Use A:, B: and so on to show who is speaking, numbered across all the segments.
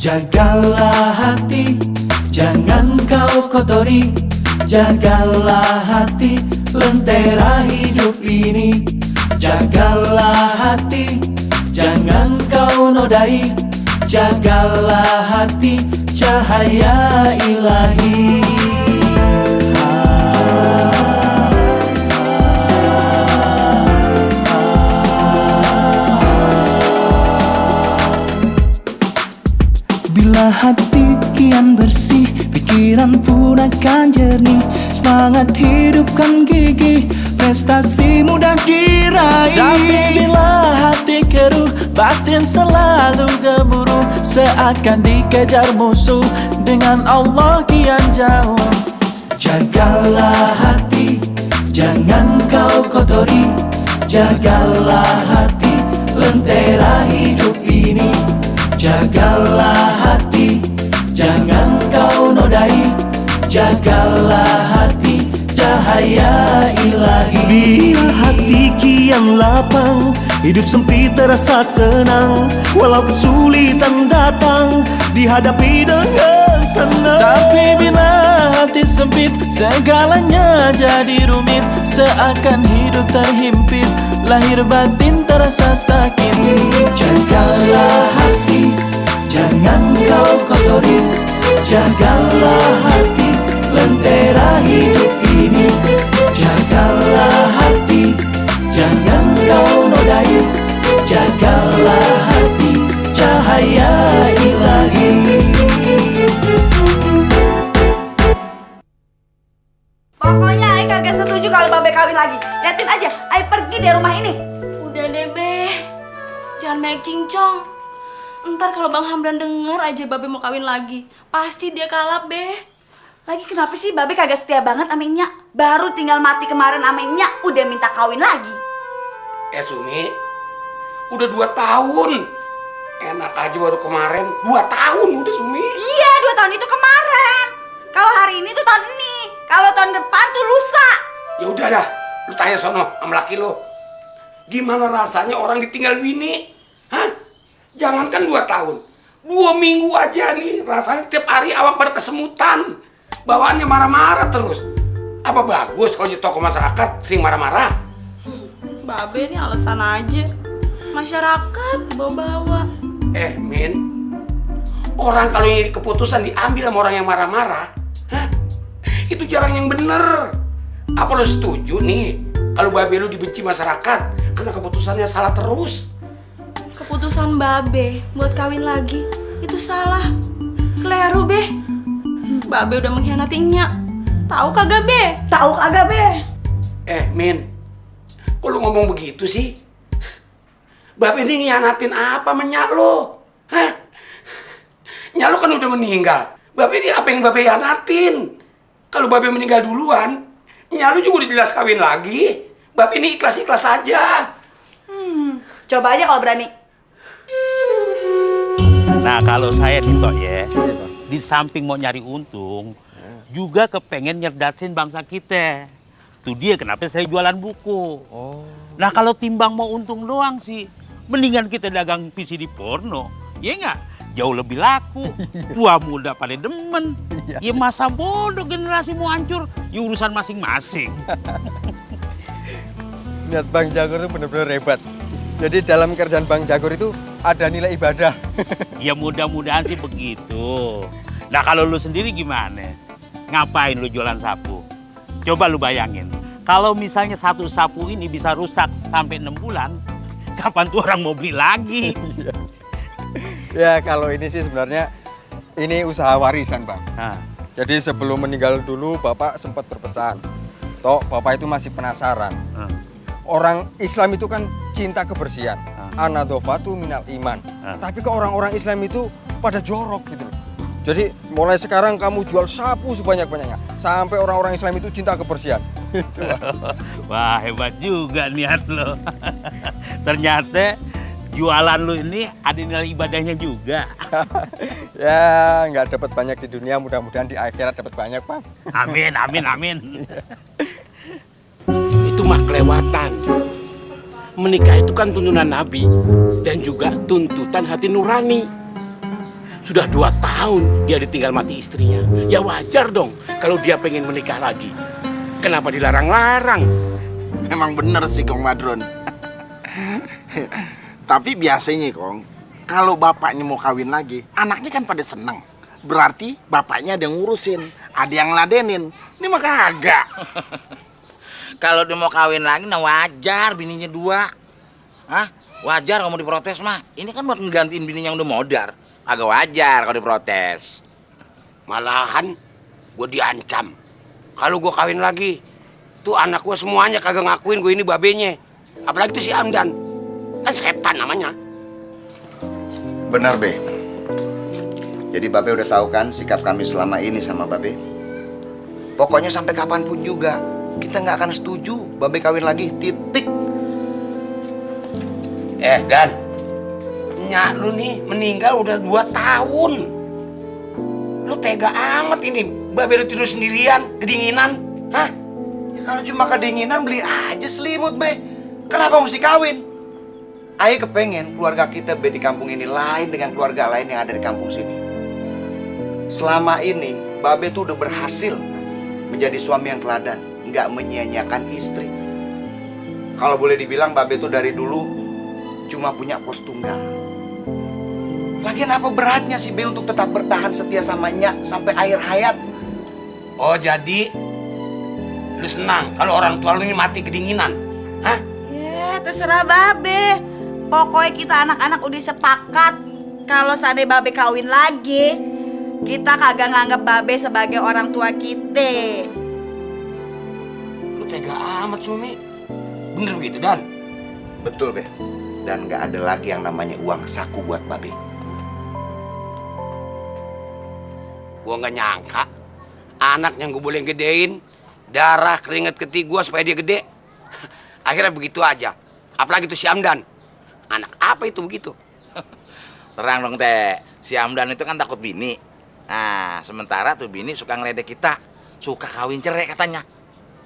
A: Jagalah hati, jangan kau kotori. Jagalah hati, lentera hidup ini. Jagalah hati, jangan kau nodai. Jagalah hati, cahaya ilahi. Bila hati kian bersih, pikiran pun akan jernih. Semangat hidupkan gigih, prestasi mudah diraih.
B: Tapi bila hati keruh, batin selalu gemuruh. Seakan dikejar musuh, dengan Allah kian jauh.
A: Jagalah hati, jangan kau kotori. Jagalah hati, lentera hidup ini. Jagalah hati, jangan kau nodai. Jagalah hati, cahaya ilahi. Bila hati kian lapang, hidup sempit terasa senang. Walau kesulitan datang, dihadapi dengan tenang.
B: Tapi bila hati sempit, segalanya jadi rumit. Seakan hidup terhimpit, lahir batin terasa sakit.
A: Jagalah hati, jangan kau kotori. Jagalah hati, lentera hidup ini. Jagalah hati, jangan kau nodai. Jagalah hati, cahaya ilahi.
C: Pokoknya Ai kagak setuju kalau Babe kawin lagi. Liatin aja, Ai pergi dari rumah ini.
D: Udah deh, Be. Jangan banyak cincong. Ntar kalau Bang Hamdan denger aja Babe mau kawin lagi, pasti dia kalap, Be.
C: Lagi kenapa sih Babe kagak setia banget sama Nya? Baru tinggal mati kemarin sama Nya, udah minta kawin lagi.
E: Sumi, udah 2 tahun. Enak aja baru kemarin, 2 tahun udah Sumi.
C: Iya, 2 tahun itu kemarin. Kalau hari ini tuh tahun ini. Kalau tahun depan tuh lusa.
E: Ya udah dah, lu tanya sono sama laki lu. Gimana rasanya orang ditinggal bini? Hah? Jangankan 2 tahun, 2 minggu aja nih rasanya tiap hari awak pada kesemutan. Bawaannya marah-marah terus. Apa bagus kalau di tokoh masyarakat sering marah-marah?
D: Babe ini alasan aja. Masyarakat bawa-bawa.
E: Min, orang kalau ini keputusan diambil sama orang yang marah-marah, hah? Itu jarang yang bener. Apa lo setuju nih kalau Babe lu dibenci masyarakat karena keputusannya salah terus?
D: Keputusan Babe buat kawin lagi itu salah. Keliru, Be. Babe udah mengkhianati Nya. Tahu kagak, Be?
C: Tahu kagak, Be?
E: Min, kok lu ngomong begitu sih? Babe ini ngianatin apa sama nyak lo? Hah? Nyak lo kan udah meninggal. Babe ini apa yang Babe hianatin? Kalau Babe meninggal duluan, nyak lo juga udah jelas kawin lagi. Babe ini ikhlas-ikhlas aja.
C: Coba aja kalau berani.
F: Nah, kalau saya nih Tok ya, di samping mau nyari untung, juga kepengen nyerdasin bangsa kita. Itu dia kenapa saya jualan buku. Nah, kalau timbang mau untung doang sih, mendingan kita dagang VCD porno. Ya nggak? Jauh lebih laku. Tua muda pada demen. Ya masa bodoh generasi mau hancur, ya urusan masing-masing.
G: Niat Bang Jagor itu benar-benar hebat. Jadi dalam kerjaan Bang Jagor itu ada nilai ibadah.
F: Ya mudah-mudahan sih begitu. Nah, kalau lu sendiri gimana? Ngapain lu jualan sapu? Coba lu bayangin. Kalau misalnya satu sapu ini bisa rusak sampai 6 bulan, kapan tuh orang mau beli lagi?
G: Ya kalau ini sih sebenarnya ini usaha warisan Bang.
F: Nah.
G: Jadi sebelum meninggal dulu Bapak sempat berpesan. Toh Bapak itu masih penasaran. Orang Islam itu kan cinta kebersihan. Anadofatu minal iman. Tapi kok orang-orang Islam itu pada jorok gitu. Jadi mulai sekarang kamu jual sapu sebanyak-banyaknya. Sampai orang-orang Islam itu cinta kebersihan.
F: Wah, hebat juga niat lo. Ternyata jualan lu ini ada nilai ibadahnya juga.
G: Ya, nggak dapat banyak di dunia, mudah-mudahan di akhirat dapat banyak, Bang.
F: Amin, amin, amin.
H: Itu mah kelewatan. Menikah itu kan tuntunan Nabi dan juga tuntutan hati nurani.
E: Sudah 2 tahun dia ditinggal mati istrinya. Ya wajar dong kalau dia pengen menikah lagi. Kenapa dilarang-larang?
H: Emang bener sih Kong Madron. Tapi biasanya Kong, kalau bapaknya mau kawin lagi, anaknya kan pada seneng. Berarti bapaknya ada yang ngurusin, ada yang ngeladenin. Ini mah kagak.
I: Kalau dia mau kawin lagi, nah wajar bininya 2. Hah? Wajar kamu diprotes mah. Ini kan buat ngegantiin bininya yang udah modar. Agak wajar kalau diprotes.
E: Malahan gue diancam. Kalau gue kawin lagi, tuh anak gue semuanya kagak ngakuin gue ini babenya. Apalagi tuh si Amdan. Kan setan namanya.
J: Benar, Be. Jadi Babe udah tahu kan sikap kami selama ini sama Babe. Pokoknya sampai kapanpun juga kita nggak akan setuju Babe kawin lagi, titik.
E: Dan nyak lu nih meninggal udah 2 tahun. Lu tega amat ini. Babe lu tidur sendirian, kedinginan. Hah?
J: Ya, kalau cuma kedinginan beli aja selimut, Be. Kenapa mesti kawin? Ayo kepengen keluarga kita, Be, di kampung ini lain dengan keluarga lain yang ada di kampung sini. Selama ini Babe tuh udah berhasil menjadi suami yang teladan, nggak menyia-nyiakan istri. Kalau boleh dibilang Babe tuh dari dulu cuma punya pos tunggal. Lagian apa beratnya sih Be untuk tetap bertahan setia sama Nyak sampai akhir hayat?
E: Oh jadi lu senang kalau orang tua lu ini mati kedinginan? Hah?
C: Ya terserah Babe. Pokoknya kita anak-anak udah sepakat kalau seandainya Babe kawin lagi, kita kagak nganggap Babe sebagai orang tua kita.
E: Lu tega amat Sumi. Bener begitu Dan?
J: Betul, Be. Dan nggak ada lagi yang namanya uang saku buat Babe.
E: Gua nggak nyangka anak yang gue boleh gedein darah keringet keti gua supaya dia gede. Akhirnya begitu aja. Apalagi tuh si Amdan. Anak apa itu begitu?
I: Terang dong Teh, si Amdan itu kan takut bini. Nah, sementara tuh bini suka ngeledek kita. Suka kawin cerai katanya.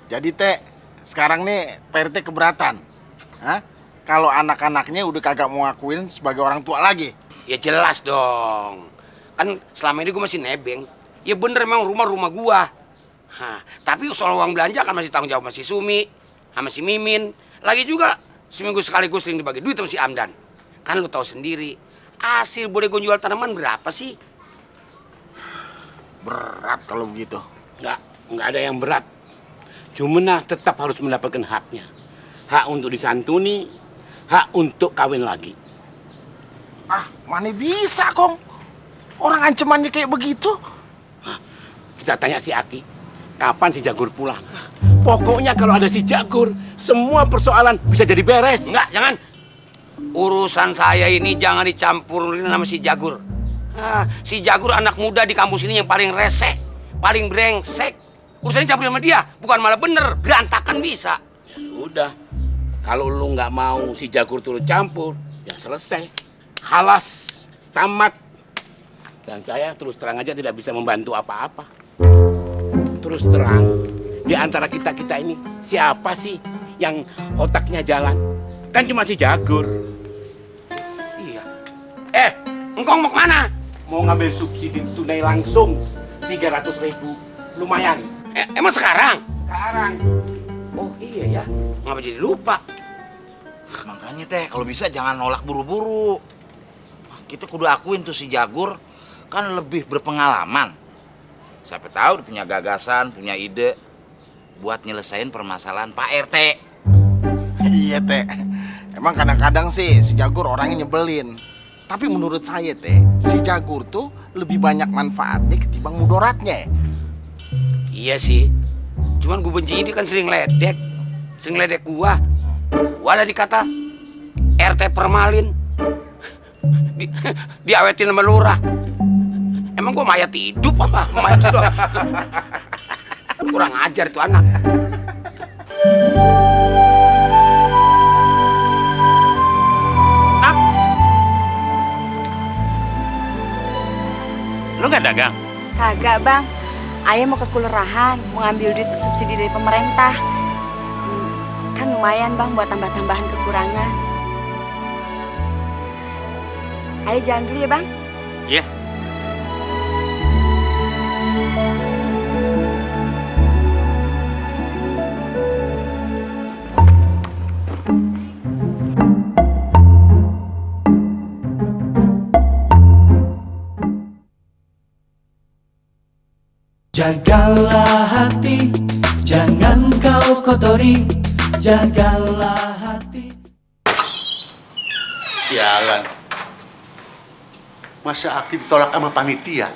H: Jadi Teh, sekarang nih PRT keberatan. Hah? Kalau anak-anaknya udah kagak mau ngakuin sebagai orang tua lagi.
E: Ya jelas dong. Kan selama ini gue masih nebeng. Ya bener emang rumah gua. Hah, tapi soal uang belanja kan masih tanggung jawab sama si Sumi, sama si Mimin. Lagi juga seminggu sekali gue sering dibagi duit sama si Amdan. Kan lu tahu sendiri, hasil boleh gue jual tanaman berapa sih?
H: Berat kalau begitu.
E: Nggak ada yang berat. Cuma tetap harus mendapatkan haknya. Hak untuk disantuni, hak untuk kawin lagi.
H: Ah, mana bisa Kong? Orang ancamannya kayak begitu.
E: Kita tanya si Aki, kapan si Jagur pulang? Pokoknya kalau ada si Jagur, semua persoalan bisa jadi beres. Enggak, jangan. Urusan saya ini jangan dicampurin sama si Jagur. Si Jagur anak muda di kampus ini yang paling resek, paling brengsek. Urusannya campur sama dia, bukan malah bener, berantakan bisa. Ya sudah, kalau lu nggak mau si Jagur turut campur, ya selesai. Halas, tamat. Dan saya terus terang aja tidak bisa membantu apa-apa. Terus terang, di antara kita-kita ini, siapa sih yang otaknya jalan? Kan cuma si Jagur. Iya. Engkong mau kemana? Mau ngambil subsidi tunai langsung 300.000. Lumayan. Emang sekarang? Sekarang. Oh iya ya, ngapa jadi lupa?
I: Makanya Teh, kalau bisa jangan nolak buru-buru. Kita kudu akuin tuh si Jagur kan lebih berpengalaman. Siapa tahu dia punya gagasan, punya ide buat nyelesain permasalahan Pak RT.
H: Iya Teh, emang kadang-kadang sih si Jagur orangnya nyebelin. Tapi menurut saya Teh, si Jagur tuh lebih banyak manfaatnya ketimbang mudaratnya.
E: Iya sih, cuman gue benci ini kan sering ledek gua. Gua lah dikata RT permalin, diawetin sama lurah. Emang gua mayat hidup apa? Mayat hidup. Kurang ajar tuh anak.
F: Lu nggak dagang?
D: Kagak bang, ayah mau ke kelurahan, mau ngambil duit subsidi dari pemerintah. Kan lumayan bang buat tambah-tambahan kekurangan. Ayah jalan dulu ya bang.
F: Iya.
A: Jagalah hati, jangan kau kotori. Jagalah hati.
K: Sialan. Masa Aki ditolak sama panitia?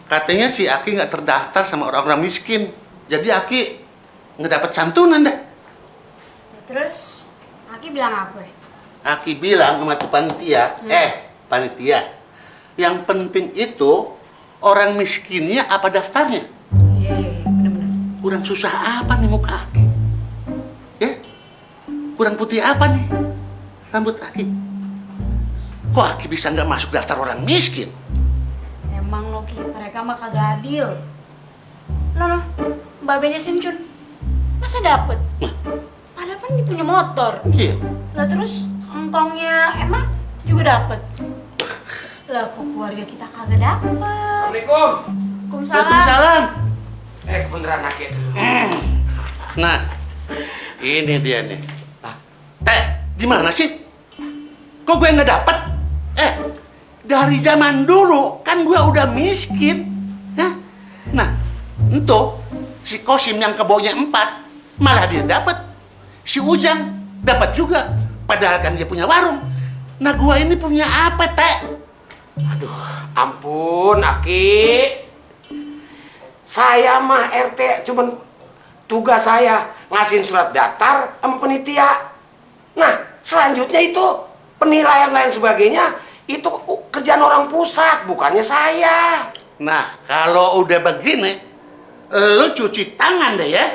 K: Katanya si Aki nggak terdaftar sama orang-orang miskin. Jadi Aki nggak dapat santunan dah.
D: Terus Aki bilang apa?
K: Aki bilang sama tuh panitia, panitia, yang penting itu orang miskinnya apa daftarnya?
D: Iya, bener-bener.
K: Kurang susah apa nih muka Aki? Ya? Kurang putih apa nih rambut Aki? Kok Aki bisa nggak masuk daftar orang miskin?
D: Emang lo Ki, mereka mah kagak adil. Loh, babenya Sincun, masa dapet? Padahal kan dia punya motor.
K: Iya.
D: Lah terus engkongnya emang juga dapet. Lah kok keluarga kita kagak dapet?
E: Assalamualaikum.
D: Waalaikumsalam.
E: Beneran Aki.
K: Nah, ini dia nih. Teh, gimana sih? Kok gue nggak dapet? Dari zaman dulu kan gue udah miskin. Hah? Nah, entuh si Kosim yang kebaunya 4 malah dia dapet. Si Ujang dapat juga, padahal kan dia punya warung. Nah, gue ini punya apa, Teh?
E: Aduh, ampun Aki. Saya mah RT cuman tugas saya ngasihin surat daftar sama panitia. Nah, selanjutnya itu penilaian lain sebagainya itu kerjaan orang pusat, bukannya saya.
K: Nah, kalau udah begini, lo cuci tangan deh ya.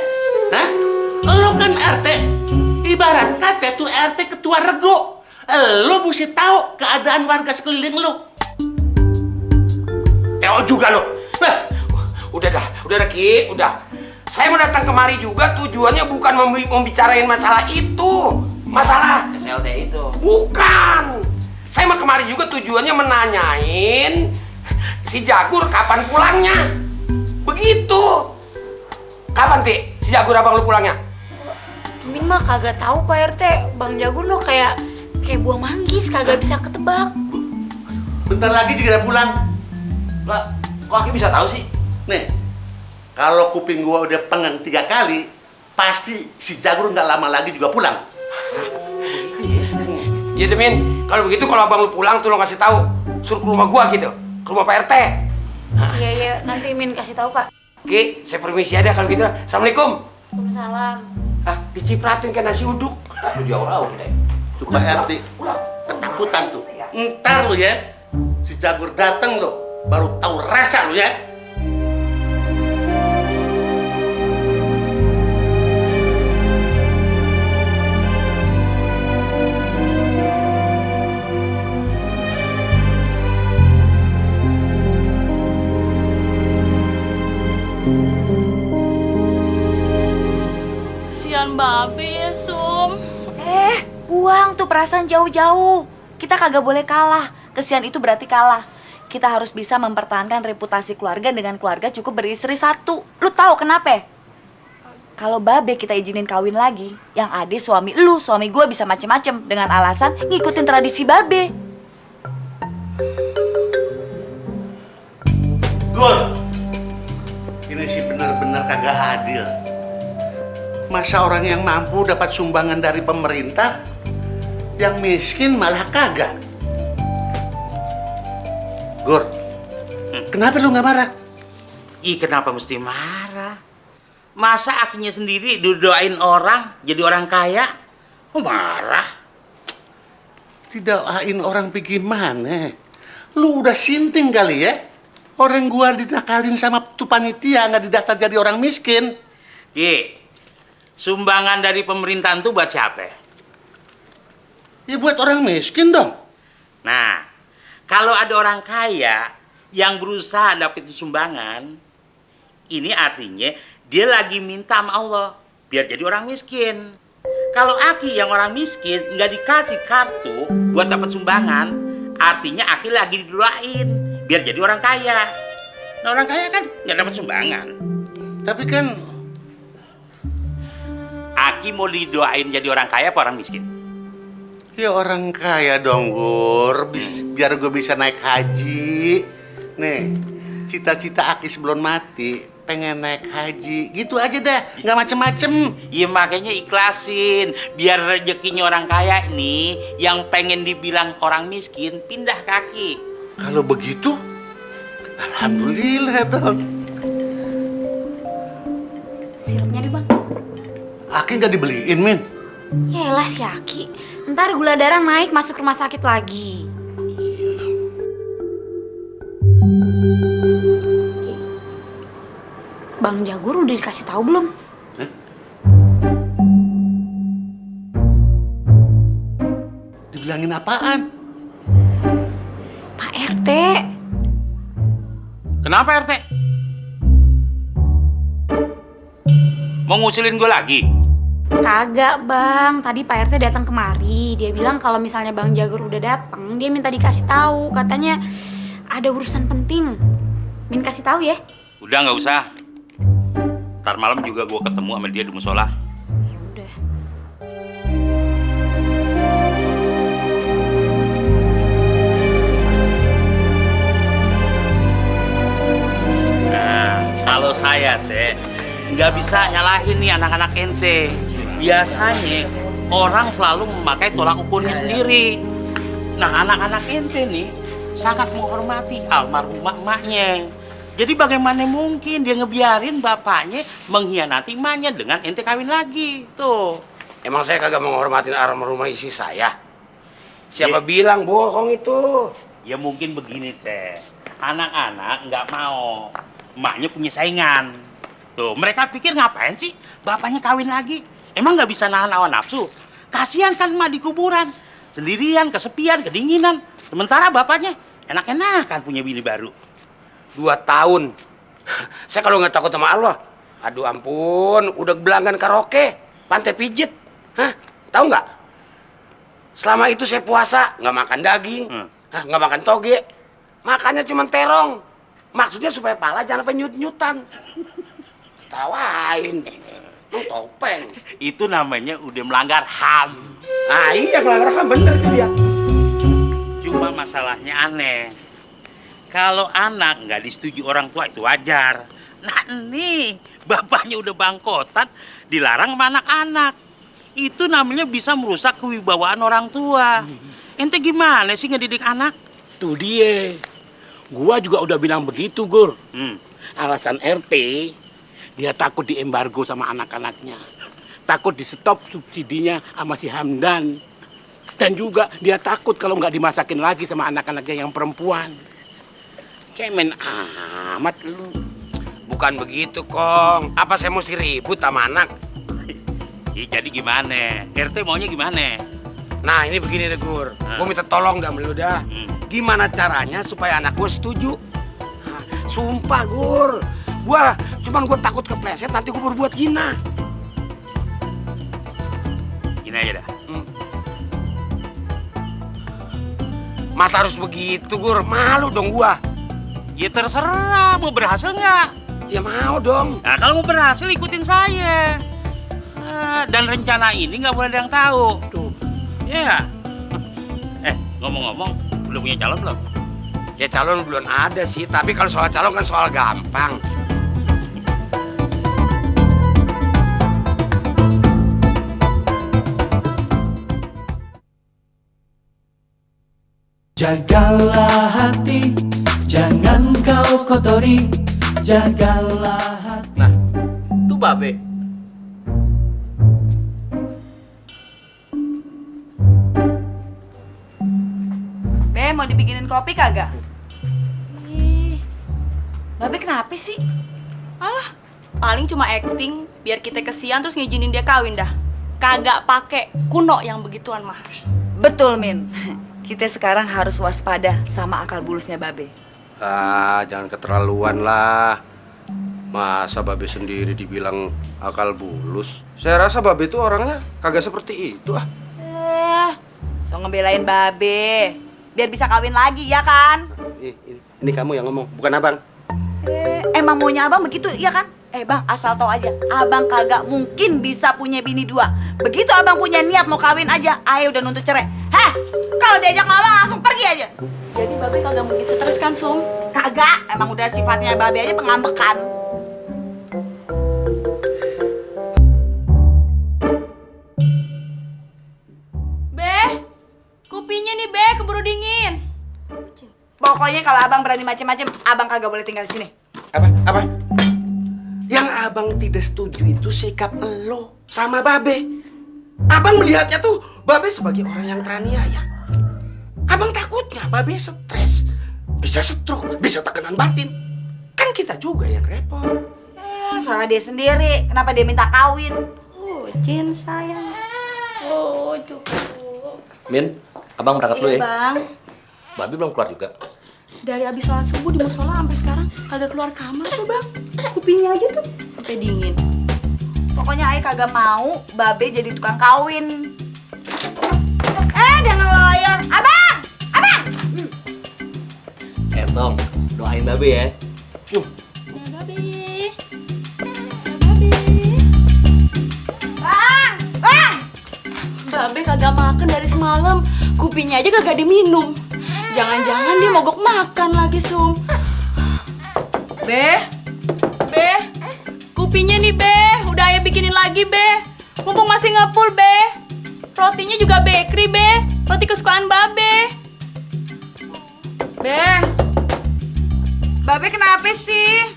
K: Hah? Lo kan RT, ibarat kata tuh RT ketua rego. Lo mesti tahu keadaan warga sekeliling lo.
E: Juga lo. Udah dah Ki, udah. Saya mau datang kemari juga tujuannya bukan membicarain masalah itu. Masalah SLT itu. Bukan. Saya mau kemari juga tujuannya menanyain si Jagur kapan pulangnya. Begitu. Kapan, Ti? Si Jagur abang lu pulangnya?
D: Min mah kagak tahu Pak RT. Bang Jagur no kayak buah manggis, kagak bisa ketebak.
K: Bentar lagi juga udah pulang.
I: Lah, kok Aki bisa tahu sih?
K: Nih, kalau kuping gua udah pengen 3 kali, pasti si Jagur nggak lama lagi juga pulang.
E: Ya Min, kalau begitu kalau abang lu pulang tuh lo kasih tahu, suruh ke rumah gua gitu, ke rumah Pak RT.
D: Iya, nanti Min kasih tahu Pak.
E: Ki, saya permisi aja kalau gitu. Assalamualaikum.
D: Waalaikumsalam.
E: Dicipratin kayak nasi uduk.
I: Lu jauh-jauh deh.
K: Tuh Pak RT, ketakutan tuh. Ntar lu ya, si Jagur dateng lo, baru tahu rasa lu ya.
D: Kasihan Babe ya, Sum.
C: Buang tuh perasaan jauh-jauh. Kita kagak boleh kalah. Kesian itu berarti kalah. Kita harus bisa mempertahankan reputasi keluarga dengan keluarga cukup beristri 1. Lu tahu kenapa? Kalau Babe kita izinin kawin lagi, yang ada suami gue bisa macem-macem dengan alasan ngikutin tradisi Babe.
K: Gur, ini sih bener-bener kagak adil. Masa orang yang mampu dapat sumbangan dari pemerintah, yang miskin malah kagak. Gur, kenapa lu nggak marah?
I: Kenapa mesti marah? Masa Akinya sendiri didoain orang jadi orang kaya? Kok marah?
K: Didoain orang bagaimana? Lu udah sinting kali ya? Orang gua dinakalin sama tuh panitia nggak didaftar jadi orang miskin.
I: Sumbangan dari pemerintahan tuh buat siapa?
K: Ya buat orang miskin dong.
I: Nah, kalau ada orang kaya yang berusaha dapetin sumbangan, ini artinya dia lagi minta sama Allah biar jadi orang miskin. Kalau Aki yang orang miskin nggak dikasih kartu buat dapat sumbangan, artinya Aki lagi didoain biar jadi orang kaya. Nah, orang kaya kan nggak dapat sumbangan.
K: Tapi kan
I: Aki mau didoain jadi orang kaya apa orang miskin?
K: ya orang kaya dong, Gur. Biar gue bisa naik haji. Nih, cita-cita Aki sebelum mati pengen naik haji, gitu aja deh, nggak macem-macem.
F: Ya makanya ikhlasin, biar rezekinya orang kaya nih, yang pengen dibilang orang miskin, pindah kaki.
K: Kalau begitu, alhamdulillah dong.
D: Sirupnya nih bang.
K: Aki nggak dibeliin, Min?
L: Yaelah si Aki, ntar gula darah naik masuk rumah sakit lagi. Bang Jagur udah dikasih tahu belum?
K: Dibilangin apaan?
L: Pak RT.
F: Kenapa RT? Mau ngusilin gue lagi?
L: Kagak bang, tadi Pak RT datang kemari. Dia bilang kalau misalnya Bang Jagur udah datang, dia minta dikasih tahu. Katanya ada urusan penting. Min kasih tahu ya?
F: Udah nggak usah. Ntar malam juga gue ketemu sama dia di musola.
L: Ya udah.
F: Nah, kalau saya teh nggak bisa nyalahin nih anak-anak ente. Biasanya orang selalu memakai tolak ukurnya sendiri. Nah, anak-anak ente nih sangat menghormati almarhumah emaknya. Jadi bagaimana mungkin dia ngebiarin bapaknya mengkhianati emaknya dengan ente kawin lagi, tuh.
E: Emang saya kagak menghormatin almarhumah isi saya? Siapa bilang bohong itu?
F: Ya mungkin begini teh, anak-anak nggak mau emaknya punya saingan. Tuh, mereka pikir ngapain sih bapaknya kawin lagi? Emang nggak bisa nahan hawa nafsu? Kasihan kan emak di kuburan, sendirian, kesepian, kedinginan. Sementara bapaknya enak-enakan punya bini baru.
E: 2 tahun. Saya kalau nggak takut sama Allah, aduh ampun, udah belanggan karaoke, pantai pijit. Hah? Tahu nggak? Selama itu saya puasa, nggak makan daging, nggak makan toge, makannya cuma terong. Maksudnya supaya pala jangan sampai nyut-nyutan. Tawain, topeng.
F: Itu namanya udah melanggar HAM.
E: Ah iya, melanggar HAM, bener itu dia.
F: Cuma masalahnya aneh. Kalau anak nggak disetujui orang tua itu wajar. Nah ini bapaknya udah bangkotan, dilarang sama anak-anak. Itu namanya bisa merusak kewibawaan orang tua. Ente gimana sih ngedidik anak?
K: Tuh dia. Gua juga udah bilang begitu, Gur. Alasan RT, dia takut diembargo sama anak-anaknya. Takut di stop subsidinya sama si Hamdan. Dan juga dia takut kalau nggak dimasakin lagi sama anak-anaknya yang perempuan. Cemen amat lu.
E: Bukan begitu, Kong. Apa saya mesti ribut sama anak?
F: Ya, jadi gimana? RT maunya gimana?
E: Nah, ini begini deh, Gur. Gue minta tolong dah sama lu dah. Gimana caranya supaya anak gue setuju? Nah, sumpah, Gur. Gue takut kepleset, nanti gue berbuat zina.
F: Gini aja dah.
E: Masa harus begitu, Gur? Malu dong gua.
F: Ya terserah, mau berhasil nggak?
E: Ya mau dong.
F: Nah kalau mau berhasil ikutin saya. Dan rencana ini nggak boleh ada yang tahu. Tuh. Ya. Ngomong-ngomong, udah punya calon belum?
E: Ya calon belum ada sih, tapi kalau soal calon kan soal gampang.
A: Jagalah hati, jangan kau kotori. Jagalah hati.
F: Nah, tuh Babe.
C: Be, mau dibikinin kopi kagak? Ih, Babe kenapa sih?
D: Alah, paling cuma acting biar kita kesian terus ngizinin dia kawin dah. Kagak pakai kuno yang begituan mah.
C: Betul, Min. Kita sekarang harus waspada sama akal bulusnya Babe.
J: Ah, jangan keterlaluan lah. Masa Babe sendiri dibilang akal bulus? Saya rasa Babe itu orangnya kagak seperti itu ah.
C: So ngebelain Babe. Biar bisa kawin lagi, ya kan?
J: Ini kamu yang ngomong, bukan abang.
C: Emang maunya abang begitu, ya kan? Bang, asal tahu aja, abang kagak mungkin bisa punya bini 2. Begitu abang punya niat mau kawin aja, ayo udah nuntut cerai. Hah? Kalau diajak ngomong langsung pergi aja.
D: Jadi Babe kagak mungkin stres kan, Sum?
C: Kagak, emang udah sifatnya Babe aja pengambekan.
D: Be, kupinya nih Be, keburu dingin.
C: Pokoknya kalau abang berani macem-macem, abang kagak boleh tinggal di sini.
E: Apa? Yang abang tidak setuju itu sikap lo sama Babe. Abang melihatnya tuh Babe sebagai orang yang teraniaya. Abang takutnya Babe stres, bisa stroke, bisa tekanan batin. Kan kita juga yang repot.
C: Salah dia sendiri, kenapa dia minta kawin?
D: Jin sayang. Cukup.
M: Min, abang berangkat dulu ya.
D: Bang,
M: Babi belum keluar juga.
D: dari abis sholat subuh di musola sampai sekarang kagak keluar kamar tuh Bang. Kupinya aja tuh sampai dingin.
C: Pokoknya Ai kagak mau Babe jadi tukang kawin. Jangan ngeloyor. Abang!
M: Tong, doain Babe ya.
C: Bang!
D: Babe kagak makan dari semalam. Kupinya aja kagak diminum. Jangan-jangan dia mogok makan lagi, Sum.
C: Be?
D: Kupinya nih, Be. Udah ayah bikinin lagi, Be. Mumpung masih ngepul, Be. Rotinya juga bakery, Be. Roti kesukaan Babe.
C: Babe kenapa sih?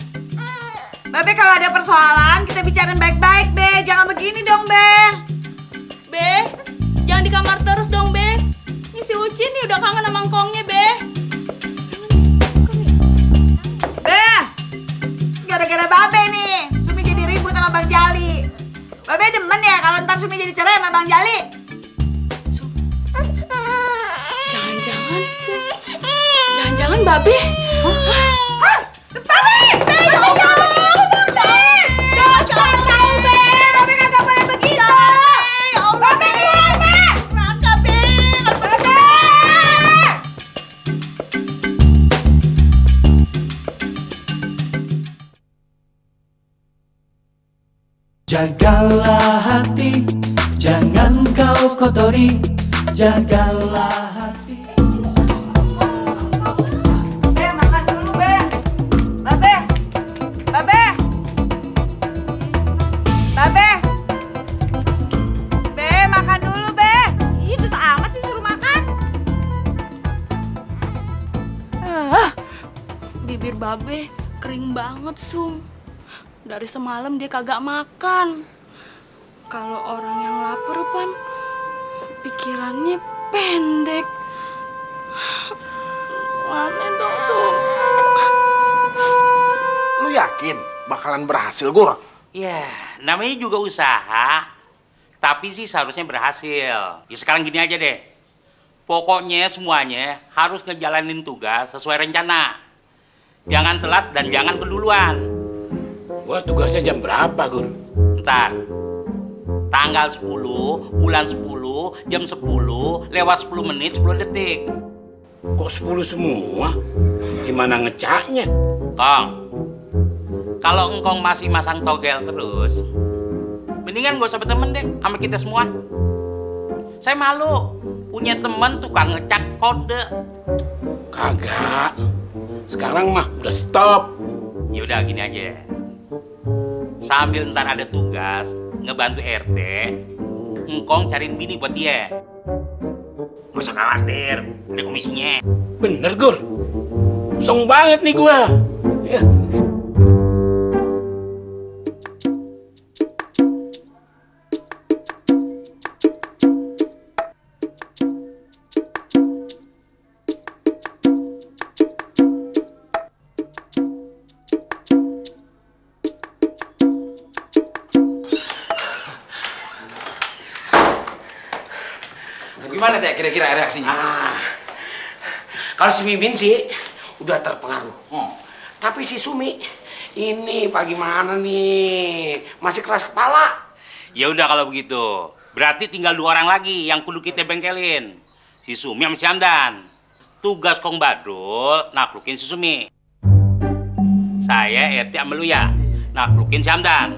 C: Babe kalau ada persoalan kita bicarain baik-baik, Be. Jangan begini dong, Be.
D: Be, jangan di kamar terus dong, Be. Ini si Uci nih udah kangen sama ngkongnya, Be.
C: Be! Gara-gara Babe nih, Sumi jadi ribut sama Bang Jali. Babe demen ya kalau ntar Sumi jadi cerai sama Bang Jali.
D: Jangan-jangan Babe.
A: Jagalah hati, jangan kau kotori. Jagalah hati.
C: Be, makan dulu, Be. Babe. Be, makan dulu, Be. Ih, susah amat sih suruh makan.
D: Bibir Babe kering banget, Sum. Dari semalam dia kagak makan. Kalau orang yang lapar, Pan, pikirannya pendek. Aneh dong, Sum.
H: Lu yakin bakalan berhasil, Gur?
F: Ya, namanya juga usaha. Tapi sih seharusnya berhasil. Ya sekarang gini aja deh. Pokoknya semuanya harus ngejalanin tugas sesuai rencana. Jangan telat dan jangan keduluan.
E: Gua tugasnya jam berapa, Gur?
F: Ntar, tanggal 10, bulan 10, jam 10, lewat 10 menit, 10 detik.
E: Kok 10 semua? Gimana ngecaknya?
F: Kong, kalau engkong masih masang togel terus, mendingan gak usah berteman deh sama kita semua. Saya malu punya temen tukang ngecak kode.
E: Kagak. Sekarang mah udah stop.
F: Yaudah gini aja. Sambil ntar ada tugas ngebantu RT, engkong cariin bini buat dia. Gak usah khawatir, ada komisinya.
E: Bener, Gur. Song banget nih gua. Ya.
J: Gimana Teh kira-kira reaksinya?
E: Kalau si Mimin sih udah terpengaruh. Tapi si Sumi ini bagaimana nih? Masih keras kepala.
F: Ya udah kalau begitu, berarti tinggal 2 orang lagi yang kudu kita bengkelin. Si Sumi sama si Hamdan. Tugas Kong Badrul naklukin si Sumi. Saya RT sama lu ya. Nah, pelukin si Hamdan.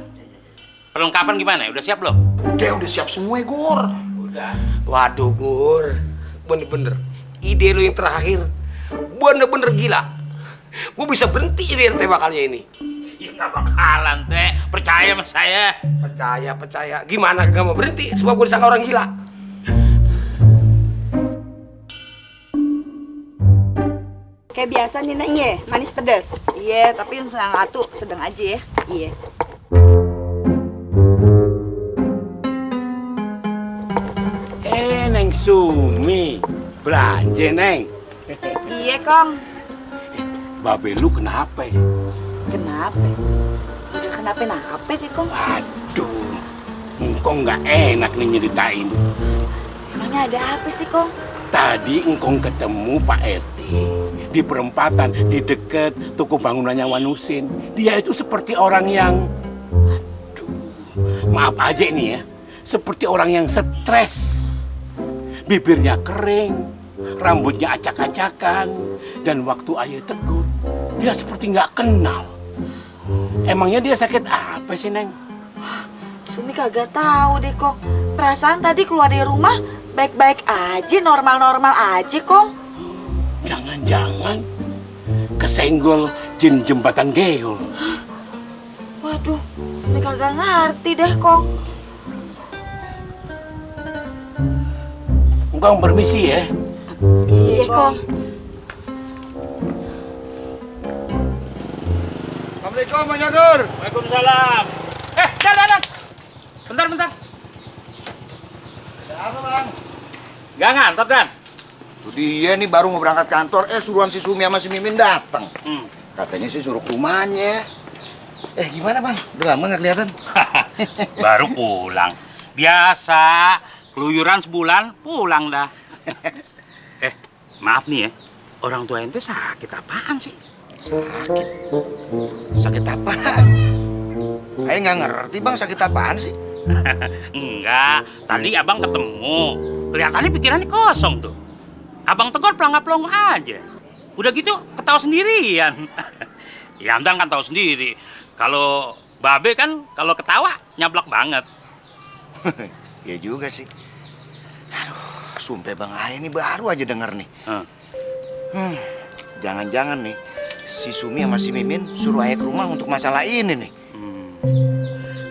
F: Perlengkapan gimana? Udah siap belum?
H: Udah siap semua, Gur.
F: Udah.
E: Waduh, Gur. Bener-bener. Ide lu yang terakhir bener-bener gila. Gue bisa berhenti di RT bakalnya ini.
F: Ya nggak bakalan, Teh. Percaya sama saya.
E: Percaya. Gimana gak mau berhenti? Sebab gue disangka orang gila.
N: Kayak biasa nih Neng ya, manis pedas.
C: Iya, tapi yang satu sedang aja ya.
N: Iya.
K: Neng Sumi, belanja Neng.
C: Iya, Kong.
K: Babe lu kenapa?
C: Kenapa? Udah kenapa-napa deh, Kong?
K: Aduh, engkong nggak enak nih nyeritain.
C: Emangnya ada apa sih, Kong?
K: Tadi engkong ketemu Pak RT di perempatan di dekat toko bangunannya Wanusin. Dia itu seperti orang yang, aduh, maaf aja nih ya, seperti orang yang stres. Bibirnya kering, rambutnya acak-acakan, dan waktu ayah tegur, dia seperti nggak kenal. Emangnya dia sakit apa sih, Neng?
C: Sumi kagak tahu deh, Kong. Perasaan tadi keluar dari rumah baik-baik aja, normal-normal aja, Kong.
K: Jangan-jangan kesenggol jin jembatan geol.
C: Waduh, Sumi kagak ngerti deh, Kong.
K: Engkau permisi ya.
C: Iya, Kong.
J: Assalamualaikum, Bang Jagur.
F: Waalaikumsalam. Dan. Bentar.
J: Ada apa, Bang?
F: Gak ngantor, Dan?
J: Tuh dia nih baru mau berangkat kantor, suruhan si Sumi sama si Mimin datang. Katanya sih suruh ke rumahnya. Gimana, Bang? Udah lama nggak kelihatan?
F: Baru pulang. Biasa, keluyuran sebulan, pulang dah. Maaf nih ya, orang tua ente sakit apaan sih?
J: Sakit apaan? Ayo nggak ngerti, Bang, sakit apaan sih?
F: Enggak, tadi abang ketemu. Kelihatannya pikirannya kosong tuh. Abang tegur pelangga-pelongo aja. Udah gitu ketawa sendirian. Ya Hamdan kan tahu sendiri. Kalau Babe kan kalau ketawa nyablak banget.
J: Ya juga sih. Aduh, sumpah Bang Ayah ini baru aja denger nih. Jangan-jangan nih si Sumi sama si Mimin suruh Ayah ke rumah untuk masalah ini nih.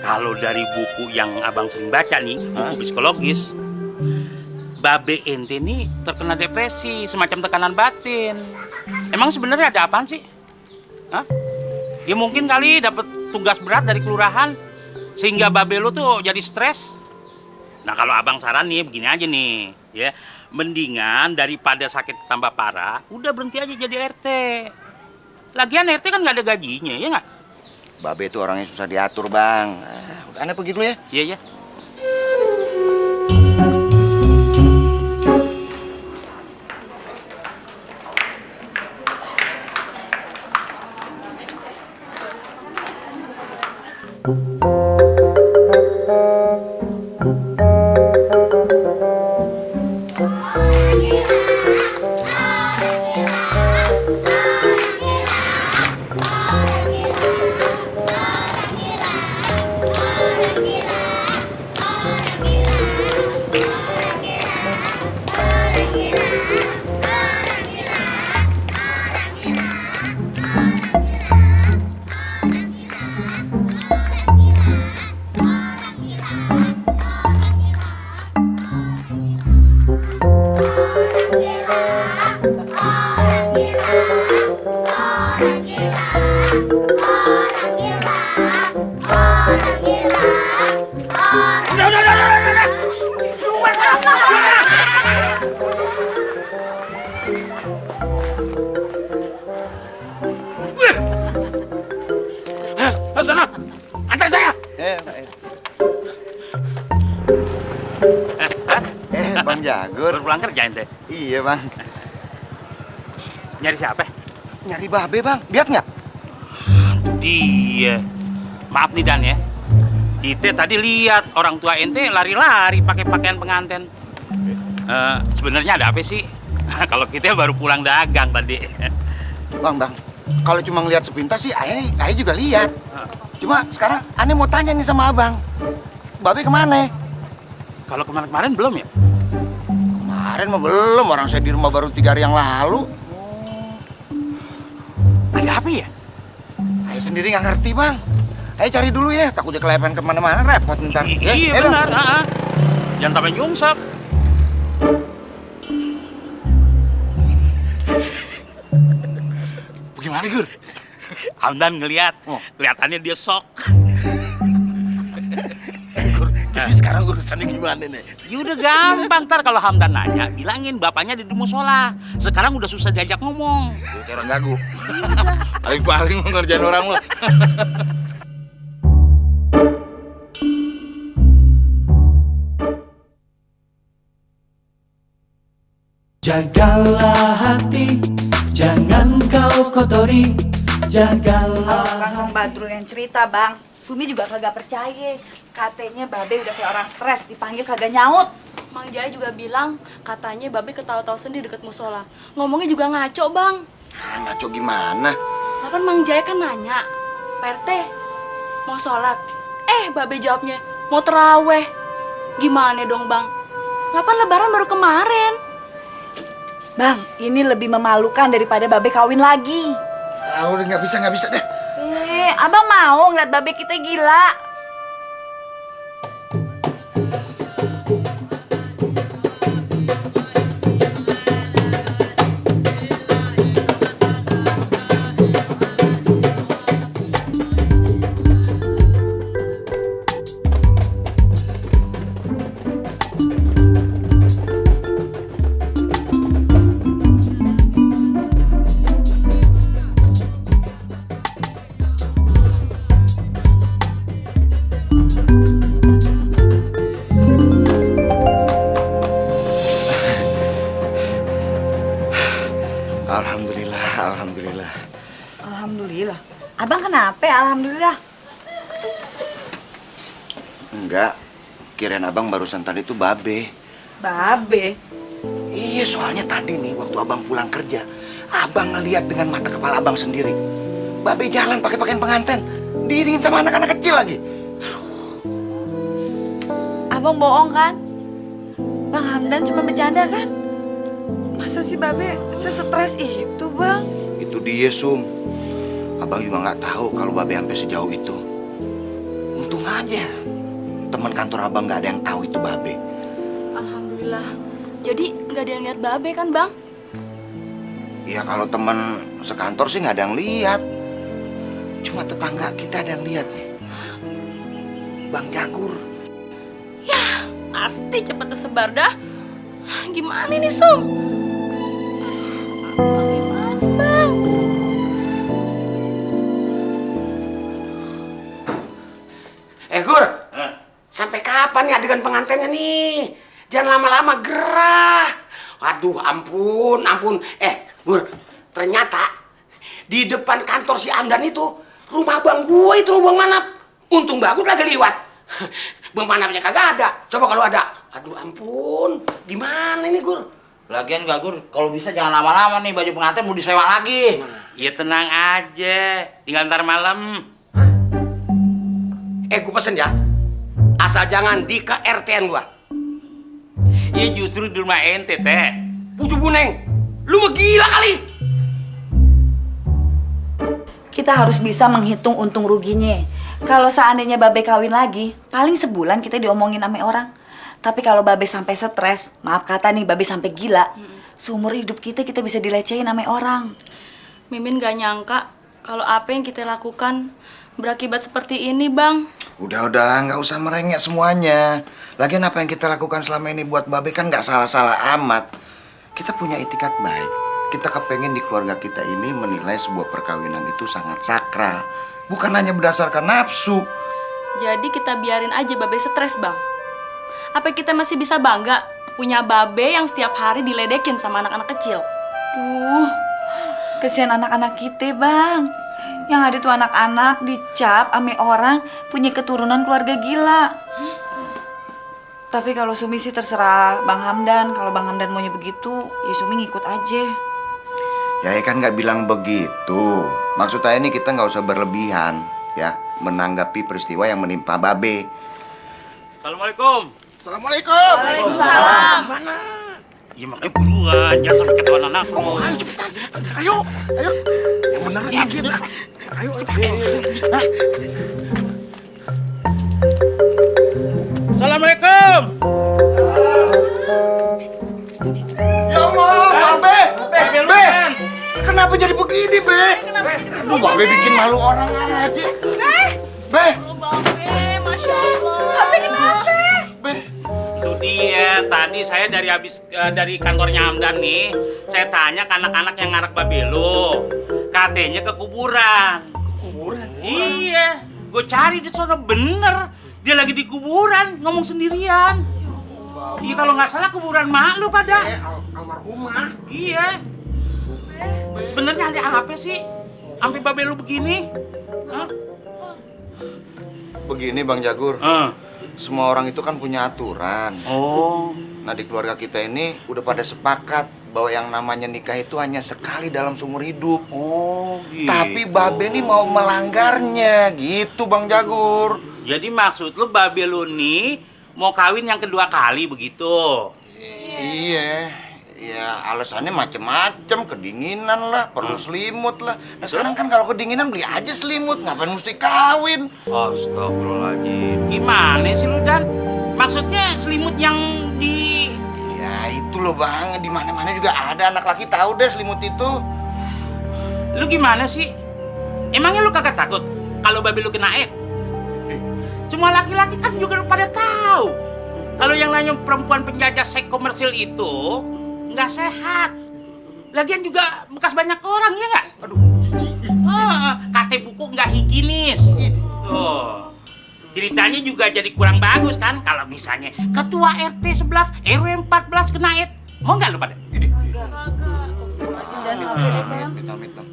F: Kalau dari buku yang abang sering baca nih, buku psikologis, Babe ente nih terkena depresi, semacam tekanan batin. Emang sebenarnya ada apaan sih? Hah? Ya mungkin kali dapat tugas berat dari kelurahan, sehingga Babe lu tuh jadi stres. Nah kalau abang saran nih begini aja nih, ya, mendingan daripada sakit tambah parah, udah berhenti aja jadi RT. Lagian RT kan nggak ada gajinya, ya nggak?
J: Babe itu orangnya susah diatur, Bang. Udah, Anda pergi dulu ya.
F: Iya.
E: Sana, antar saya.
J: Bang Jagur.
F: Baru pulang kerja ente?
J: Iya, Bang.
F: Nyari siapa?
J: Nyari Babe, Bang. Lihat nggak?
F: Itu dia. Maaf nih Dan ya. Kita tadi lihat orang tua ente lari-lari pakai pakaian pengantin. Sebenarnya ada apa sih? Kalau kita baru pulang dagang tadi.
J: Bang. Kalau cuma ngeliat sepintas sih, Ayah juga lihat. Cuma sekarang Ane mau tanya nih sama abang. Babe kemana?
F: Kalau kemarin-kemarin belum ya?
J: Kemarin mah belum, orang saya di rumah baru 3 hari yang lalu.
F: Ada apa ya?
J: Saya sendiri nggak ngerti bang. Ayo cari dulu ya, takutnya kelepen kemana-mana repot ntar.
F: Iya benar. Jangan sampai nyungsap.
H: Bagaimana Gur?
F: Hamdan ngeliat, kelihatannya dia sok.
H: Jadi sekarang urusannya gimana nih?
F: Ya udah gampang, ntar kalau Hamdan nanya, bilangin bapaknya di musola. Sekarang udah susah diajak ngomong.
H: Kayak orang gagu. Paling mau ngerjain orang lo.
A: Jagalah hati, jangan kau kotori. Jagalah.
C: Bang Badrul yang cerita bang, Sumi juga kagak percaya. Katanya Babe udah kayak orang stres, dipanggil kagak nyaut.
D: Mang Jaya juga bilang katanya Babe ketawa-tawa sendiri deket musola. Ngomongnya juga ngaco bang.
J: Ngaco gimana?
D: Lapan Mang Jaya kan nanya, Pak RT mau sholat? Babe jawabnya mau teraweh. Gimana dong bang? Lapan lebaran baru kemarin.
C: Bang, ini lebih memalukan daripada Babe kawin lagi.
J: Udah nggak bisa deh.
C: Abang mau ngeliat Babe kita gila? Alhamdulillah. Abang kenapa ya alhamdulillah?
J: Enggak, kirain abang barusan tadi tuh Babe.
C: Babe?
J: Iya, soalnya tadi nih waktu abang pulang kerja, abang ngeliat dengan mata kepala abang sendiri. Babe jalan pakai pakaian pengantin, diiringin sama anak-anak kecil lagi.
C: Abang bohong kan? Bang Hamdan cuma bercanda kan? Masa sih Babe sesetres itu bang?
J: Itu dia Sum. Abang juga nggak tahu kalau Babe sampai sejauh itu. Untung aja teman kantor abang nggak ada yang tahu itu Babe.
D: Alhamdulillah. Jadi nggak ada yang lihat Babe kan bang?
J: Ya kalau teman sekantor sih nggak ada yang lihat. Cuma tetangga kita ada yang lihat nih. Bang Jagur.
D: Ya pasti cepat tersebar dah. Gimana nih Sum? Gimana bang?
E: Gur, sampai kapan nih adegan pengantinnya nih? Jangan lama-lama, gerah. Waduh, ampun. Gur, ternyata di depan kantor si Hamdan itu rumah bang gue itu Bang Manap. Untung bagus lagi liwat. Bang Manapnya kagak ada. Coba kalau ada. Aduh, ampun. Gimana ini, Gur?
I: Lagian gak Gur, kalau bisa jangan lama-lama nih baju pengantin mau disewa lagi.
F: Ya tenang aja, tinggal ntar malam.
E: Gue pesen ya, asal jangan di KRT-an gua.
F: Ya justru di rumah ente, Teh.
E: Pucu Buneng, lu mah gila kali.
C: Kita harus bisa menghitung untung ruginya. Kalau seandainya Babe kawin lagi, paling sebulan kita diomongin sama orang. Tapi kalau Babe sampai stres, maaf kata nih Babe sampai gila, seumur hidup kita bisa dilecehin sama orang.
D: Mimin gak nyangka kalau apa yang kita lakukan berakibat seperti ini bang.
J: Udah, nggak usah merengek semuanya. Lagian apa yang kita lakukan selama ini buat Babe kan nggak salah-salah amat. Kita punya itikat baik. Kita kepengen di keluarga kita ini menilai sebuah perkawinan itu sangat sakral. Bukan hanya berdasarkan nafsu.
D: Jadi kita biarin aja Babe stres bang. Apa kita masih bisa bangga punya Babe yang setiap hari diledekin sama anak-anak kecil?
C: Kesian anak-anak kita bang. Yang ada tuh anak-anak dicap ame orang punya keturunan keluarga gila. Tapi kalau Sumi sih terserah Bang Hamdan. Kalau Bang Hamdan maunya begitu, ya Sumi ngikut aja.
J: Ya kan nggak bilang begitu. Maksud saya ini kita nggak usah berlebihan, ya. menanggapi peristiwa yang menimpa Babe.
F: Assalamualaikum.
H: Assalamualaikum.
C: Waalaikumsalam.
H: Mana?
F: Ya makanya buruan, jangan sampai ketahuan anakku.
H: Ayo cepetan. Ayo. Yang benar dikit. Ayo.
F: Assalamualaikum.
J: Ya Allah, Babe. Be. Kenapa jadi begini, Be? Aduh, Babe bikin malu orang aja. Be.
D: Masya Allah. Babe kenapa?
F: Itu dia, tadi saya dari kantornya Hamdan nih, saya tanya ke anak-anak yang ngarak Babelo, katanya ke kuburan.
K: Kuburan?
F: Iya, gue cari di sana bener, dia lagi di kuburan ngomong sendirian. Iya kalau nggak salah kuburan mak lu pada.
K: Almarhumah.
F: Iya. Sebenarnya ada apa sih? Sampai Babelo begini? Hah?
J: Begini Bang Jagur. Semua orang itu kan punya aturan.
F: Oh.
J: Nah di keluarga kita ini udah pada sepakat bahwa yang namanya nikah itu hanya sekali dalam seumur hidup.
F: Oh gitu.
J: Tapi Babe nih mau melanggarnya gitu Bang Jagur.
F: Jadi maksud lu Babe lu nih mau kawin yang kedua kali begitu?
J: Iya. Ya alasannya macem-macem, kedinginan lah, perlu selimut lah. Nah sekarang kan kalau kedinginan beli aja selimut, ngapain mesti kawin?
F: Astagfirullahaladzim. Gimana sih lu Dan? Maksudnya selimut yang di...
J: Ya itu loh Bang, di mana-mana juga ada anak laki tahu deh selimut itu.
F: Lu gimana sih? Emangnya lu kagak takut kalau Babe lu kena AIDS? Semua laki-laki kan juga pada tahu. Kalau yang namanya perempuan penjajah seks komersil itu nggak sehat. Lagian juga bekas banyak orang ya nggak?
J: Aduh.
F: Kate buku nggak higienis. Tuh. Ceritanya juga jadi kurang bagus kan kalau misalnya ketua RT 11, RW 14 kena AIDS. Mau nggak lu pada?
J: Amit Bang.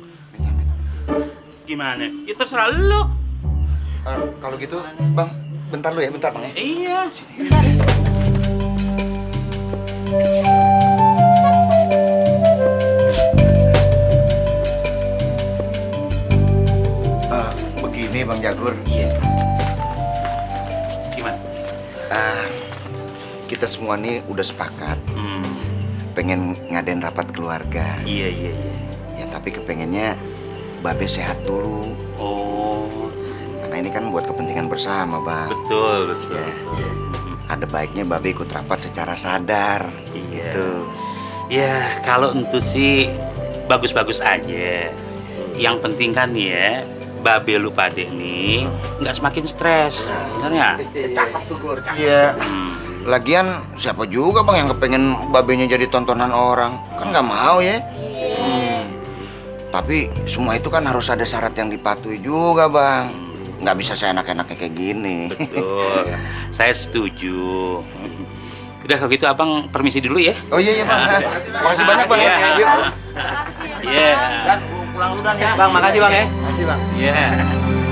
F: Gimana? Ya terserah lu.
J: Kalau gitu Bang, bentar lu ya, bentar Bang ya.
F: Iya.
J: Begini Bang Jagur.
F: Iya. Gimana?
J: Kita semua nih udah sepakat. Pengen ngadain rapat keluarga.
F: Iya.
J: Ya tapi kepengennya Babe sehat dulu.
F: Oh.
J: Karena ini kan buat kepentingan bersama Bang.
F: Betul.
J: Ya. Ada baiknya Babe ikut rapat secara sadar.
F: Iya.
J: Gitu.
F: Ya kalau itu sih bagus-bagus aja. Yang penting kan ya Babe lu pade nih nggak semakin stres, bener nggak?
J: Cakep tuh Gur. Iya. Lagian siapa juga Bang yang kepengen Babenya jadi tontonan orang? Kan nggak mau ya. Tapi semua itu kan harus ada syarat yang dipatuhi juga Bang. Nggak bisa saya enak-enaknya kayak gini.
F: Betul. Saya setuju. Udah kalau gitu abang permisi dulu ya.
J: Oh iya Bang. Makasih banyak Bang ya. Yuk.
F: Iya.
M: Pulang dulu ya. Bang, makasih Bang ya.
J: Makasih Bang.
F: Iya.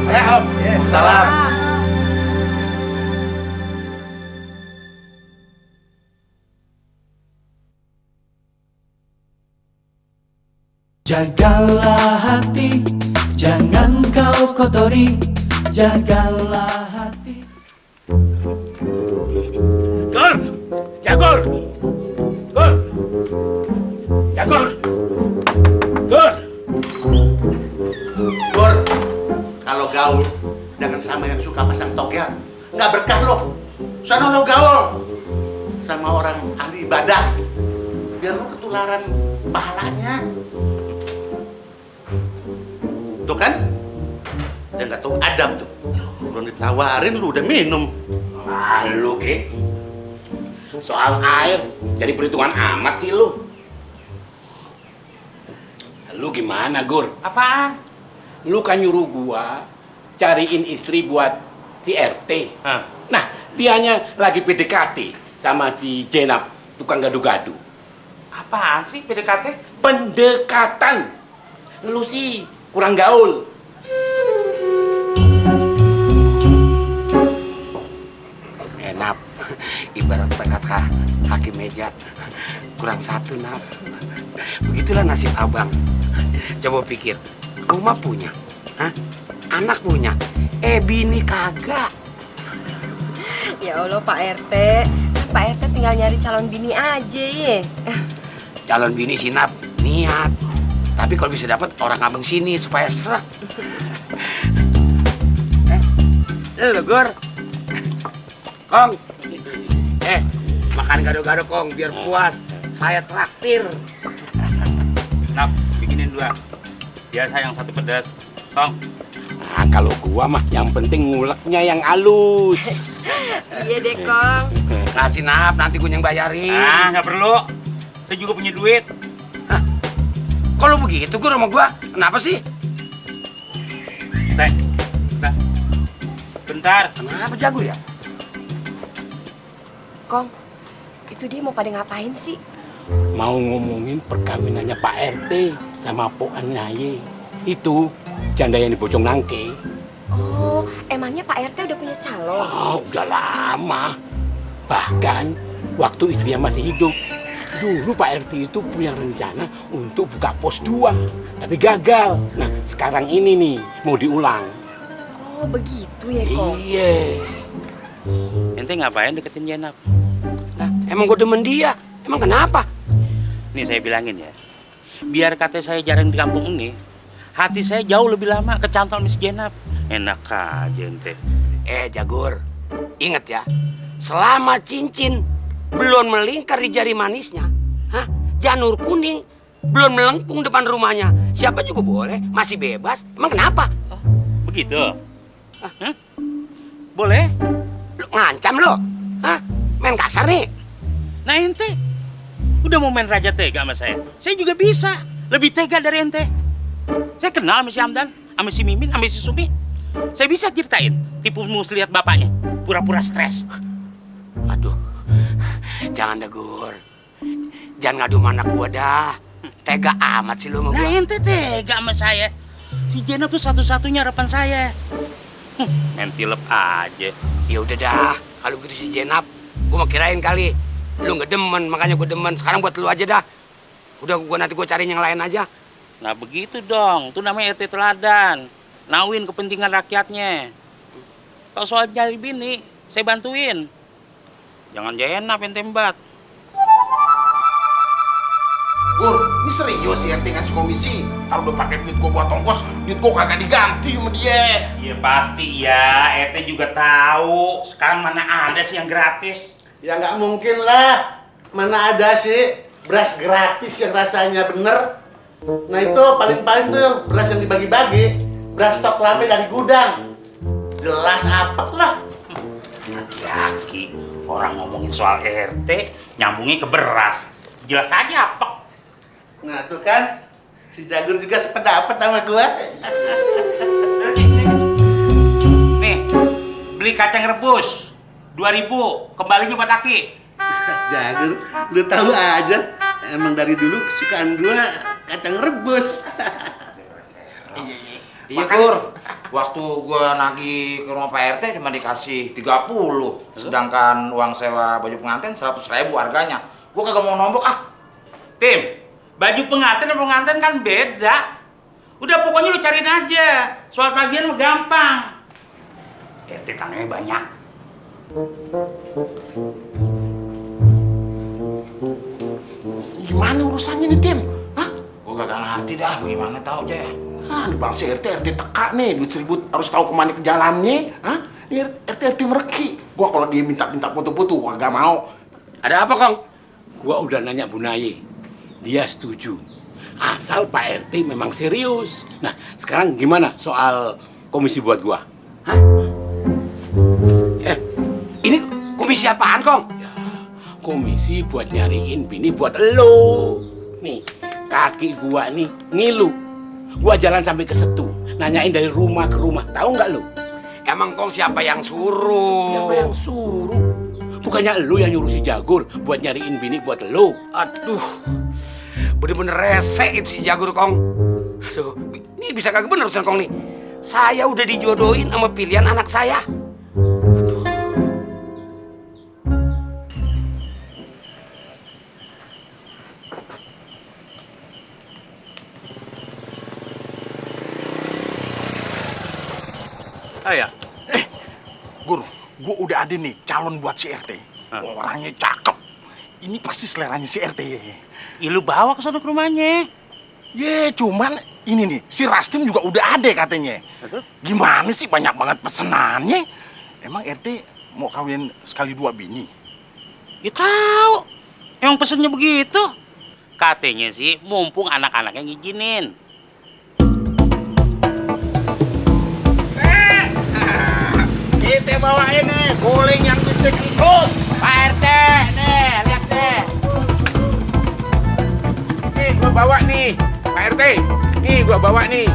J: Ya Om. Salam.
A: Jagalah hati, jangan kau kotori. Jagalah hati.
K: Gur! Jagur! Gur! Jagur! Gur! Gur! Kalau gaul, jangan sama yang suka pasang togel. Nggak berkah loh. Sana lo gaul sama orang ahli ibadah. Biar lo ketularan pahalanya. Tuh kan? Dia nggak tahu adab tuh. Belum ditawarin lu udah minum. Ah lu Ki. Soal air jadi perhitungan amat sih lu. Lu gimana Gur?
F: Apaan?
K: Lu kan nyuruh gua cariin istri buat si RT. Nah, dianya lagi PDKT sama si Jenab, tukang gadu-gadu.
F: Apaan sih PDKT?
K: Pendekatan. Lu sih kurang gaul. Nap, ibarat kaki meja kurang satu Nap. Begitulah nasib abang. Coba pikir, rumah punya, hah?
E: anak punya, bini kagak.
N: Ya Allah Pak RT, Pak RT tinggal nyari calon bini aja ya.
E: Calon bini sinap niat, tapi kalau bisa dapat orang abang sini supaya serak. Lo Gur, Kong, makan gado-gado Kong biar puas. Saya traktir.
F: Nap, bikinin 2. Biar saya yang 1 pedas. Kong.
K: Nah, kalau gua mah yang penting nguleknya yang halus.
N: Iya deh Kong.
E: Kasih Nap, nanti gue yang bayarin.
F: Ah, nggak perlu. Saya juga punya duit.
E: Hah? Kalau begitu Gur sama gua, kenapa sih?
F: Teh, bentar.
E: Kenapa Jagur ya?
N: Kong, itu dia mau pada ngapain sih?
K: Mau ngomongin perkawinannya Pak RT sama Pokan Naye. Itu janda yang di Bojong Nangke.
N: Oh, emangnya Pak RT udah punya calon?
K: Oh, udah lama. Bahkan waktu istrinya masih hidup. Dulu Pak RT itu punya rencana untuk buka pos 2, tapi gagal. Nah, sekarang ini nih mau diulang.
N: Oh, begitu ya, Kong?
K: Iya.
F: Ente ngapain deketin Jenab?
E: Nah, emang gue demen dia. Emang kenapa?
F: Nih saya bilangin ya. Biar kata saya jarang di kampung ini, hati saya jauh lebih lama kecantol Miss Jenab. Enak aja ente.
E: Jagur, ingat ya. Selama cincin belum melingkar di jari manisnya, janur kuning belum melengkung depan rumahnya, siapa juga boleh, masih bebas. Emang kenapa?
F: Oh, begitu? Boleh?
E: Lu ngancam lo? Main kasar nih?
F: Nah ente udah mau main raja tega sama saya juga bisa. Lebih tega dari ente. Saya kenal sama si Hamdan, sama si Mimin, sama si Sumi. Saya bisa ceritain tipu muslihat bapaknya, pura-pura stres.
E: Aduh, jangan dah Gur. Jangan ngadu sama anak gua dah. Tega amat sih lu sama gua.
F: Nah ente tega sama saya. Si Jenab tuh satu-satunya harapan saya. Main tilep aja.
E: Ya udah dah, kalau begitu si Jenab, gua mau kirain kali lu nggak demen, makanya gua demen. Sekarang buat lu aja dah. Udah nanti gua cariin yang lain aja.
F: Nah begitu dong, itu namanya RT teladan. Nawin kepentingan rakyatnya. Kalau soal nyari bini, saya bantuin. Jangan Jenab yang tembat.
H: Gur, ini serius sih RT ngasih komisi. Kalau udah pakai duit gua buat ongkos, duit gua kagak diganti sama dia.
F: Iya pasti ya, RT juga tahu. Sekarang mana ada sih yang gratis?
K: Ya nggak mungkin lah. Mana ada sih beras gratis yang rasanya bener. Nah itu paling-paling tuh beras yang dibagi-bagi. Beras stok lama dari gudang. Jelas apek lah.
F: Laki-laki, orang ngomongin soal RT, nyambungnya ke beras. Jelas aja apek.
K: Nah tuh kan, si Jagur juga sependapat sama gua.
F: Nih, beli kacang rebus 2.000, kembalinya buat Aki.
K: Jagur, lu tahu aja, emang dari dulu kesukaan gua kacang rebus.
I: Iya Gur, waktu gua nagih ke rumah Pak RT cuma dikasih 30, sedangkan uang sewa baju pengantin 100.000 harganya. Gua kagak mau nombok ah.
F: Tim, baju pengantin sama pengantin kan beda. Udah pokoknya lu cariin aja. Soal tagihan mah gampang. RT tanahnya banyak.
H: Gimana urusannya nih Tim? Hah?
I: Gua kagak ngerti dah, bagaimana tahu aja ya.
H: Nih bang si RT teka nih, duit 1.000 harus tahu kemana ke jalannya. Hah? Ini RT mereki. Gua kalau dia minta foto-foto, gua gak mau.
E: Ada apa Kong?
K: Gua udah nanya Bu Naye, dia setuju. Asal Pak RT memang serius. Nah, sekarang gimana soal komisi buat gua?
E: Ini komisi apaan Kong?
K: Ya, komisi buat nyariin bini buat lo. Nih, kaki gua nih ngilu. Gua jalan sampai ke Setu, nanyain dari rumah ke rumah. Tahu nggak lo?
E: Emang Kong siapa yang suruh?
K: Siapa yang suruh? Bukannya lu yang nyuruh si Jagur buat nyariin bini buat lo.
E: Aduh, bener-bener rese itu si Jagur Kong. Aduh, ini bisa kagak bener urusan Kong nih. Saya udah dijodohin sama pilihan anak saya.
F: Ayah.
H: Gur, gue udah ada nih calon buat si RT. Orangnya cakep. Ini pasti seleranya si RT.
F: Ya lu bawa ke sana ke rumahnya.
H: Ye, cuman ini nih, si Rastim juga udah ada katanya. Gimana sih banyak banget pesenannya? Emang RT mau kawin sekali 2 bini?
F: Ya tahu. Emang pesennya begitu. Katanya sih mumpung anak-anaknya ngizinin.
H: Kita bawain nih guling yang bisa kentut.
I: Pak RT, nih, lihat deh.
E: Nih, gua bawa nih. Pak RT, nih gua bawa nih.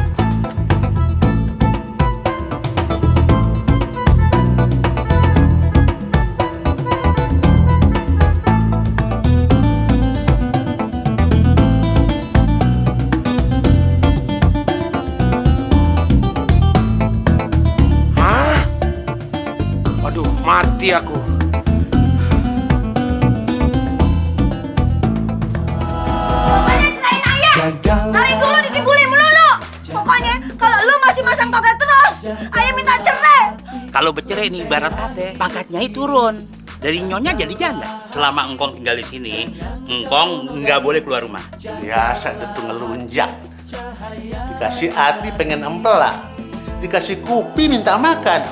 E: Hah? Waduh, mati aku.
C: Dari dulu dikibulin melulu. Pokoknya kalau lu masih masang topeng terus, ayah minta cerai.
F: Kalau bercerai ini ibarat kate, pangkatnya turun. Dari nyonya jadi janda. Selama engkong tinggal di sini, engkong nggak boleh keluar rumah.
K: Biasa itu ngelunjak. Dikasih hati pengen empelak. Dikasih kupi minta makan.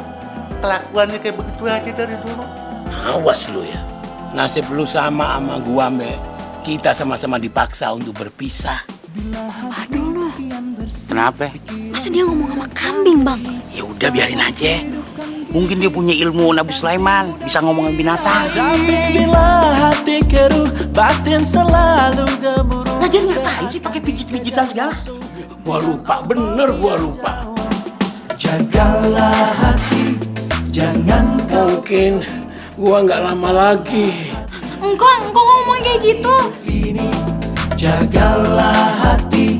K: Kelakuannya kayak begitu aja dari dulu.
O: Awas lu ya. Nasib lu sama gua, Mbak. Kita sama-sama dipaksa untuk berpisah.
L: Badrul,
F: Kenapa?
L: masa dia ngomong sama kambing, Bang?
F: Ya udah biarin aja. Mungkin dia punya ilmu Nabi Sulaiman, bisa ngomongin binatang.
B: Tapi bila hati keruh, batin selalu gemuruh.
F: Lagian ngapain sih pakai pijit-pijitan segala?
O: Gua lupa, bener gua lupa.
A: Jagalah hati, jangan kau.
O: Mungkin gua nggak lama lagi.
L: Engkong ngomong kayak gitu.
A: Jagalah hati,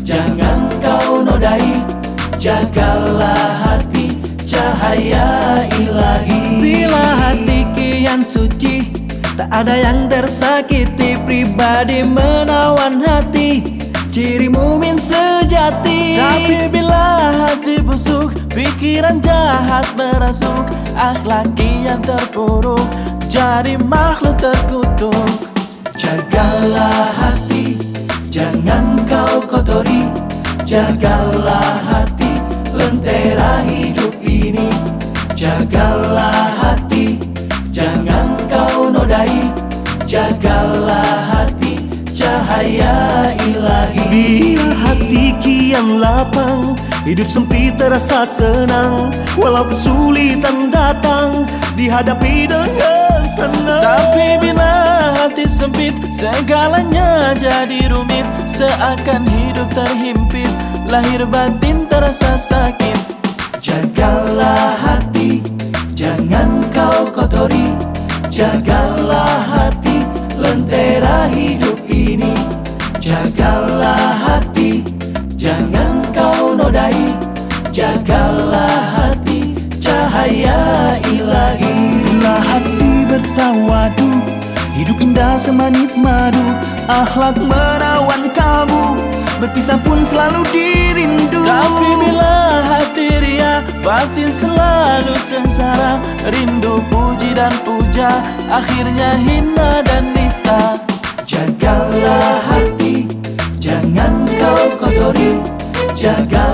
A: jangan kau nodai. Jagalah hati, cahaya ilahi. Bila hati kian suci, tak ada yang tersakiti. Pribadi menawan hati, ciri mumin sejati.
B: Tapi bila hati busuk, pikiran jahat merasuk, akhlak kian terpuruk, jadi makhluk terkutuk.
A: Jagalah hati, jangan kau kotori. Jagalah hati, lentera hidup ini. Jagalah hati, jangan kau nodai. Jagalah hati, cahaya ilahi. Bila hati kian lapang, hidup sempit terasa senang. Walau kesulitan datang, dihadapi dengan tenang.
B: Tapi bila hati sempit, segalanya jadi rumit. Seakan hidup terhimpit, lahir batin terasa sakit.
A: Jagalah hati, jangan kau kotori. Jagalah hati, lentera hidup ini. Jagalah hati, jangan kau nodai. Jagalah hati, cahaya ilahi. Bila hati bertawadu, hidup indah semanis madu. Akhlak menawan kalbu, berpisah pun selalu dirindu.
B: Tapi bila hati ria, batin selalu sengsara. Rindu puji dan puja, akhirnya hina dan nista.
A: Jagalah hati, jangan kau kotori. Jagalah